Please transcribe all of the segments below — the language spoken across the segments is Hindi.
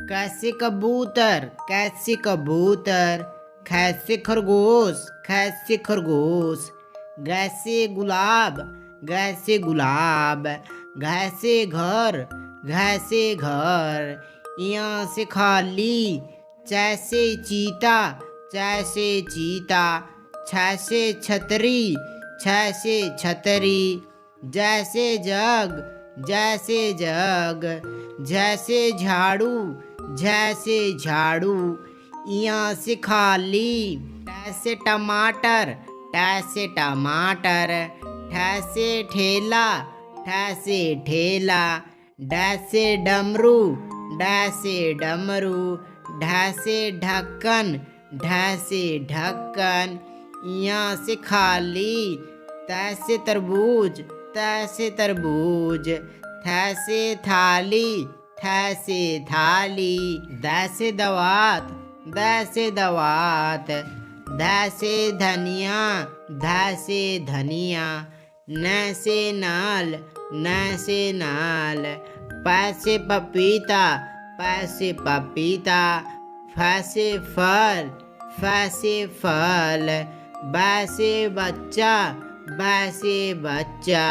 कैसे कबूतर कैसे कबूतर, कैसे खरगोश कैसे खरगोश, गैसे गुलाब गैसे गुलाब, घैसे घर घैसे घर, यहाँ से खाली जैसे चीता जैसे चीता, छैसे छतरी छैसे छतरी, जैसे जग जैसे जग, जैसे झाड़ू जैसे झाड़ू, यहाँ से खाली ऐसे टमाटर टैसे टमाटर, ठैसे ठेला ठैसे ठेला, डैसे डमरू डैसे डमरू, ढैसे ढक्कन ढैसे ढक्कन, यहाँ से खाली तैसे तरबूज तैसे तरबूज, थैसे थाली थैसे थाली, दैसे दवात दैसे दवात, धैसे धनिया धैसे धनिया, नैसे नाल नैसे नाल, पैसे पपीता पैसे पपीता, फैसे फल फैसे फल, बैसे बच्चा बैसे बच्चा,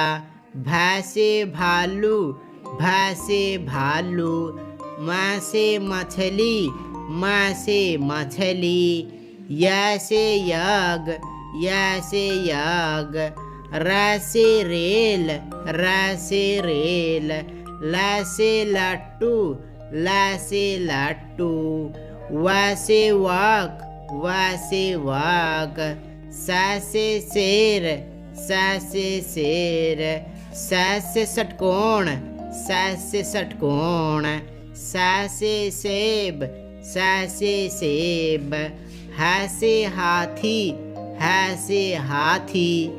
भैंसे भालू भैंसे भालू, मैसे मछली मैसे मछली, यैसे यग यैसे यग, रैसे रेल रैसे रेल, लैसे लट्टू लैसे लट्टू, वैसे वाक वैसे वाक, सैसे शेर सैसे शेर, सैसे षटकोण सैसे षटकोण, सैसे सेब सैसे सेब, हैसे हाथी हैसे हाथी।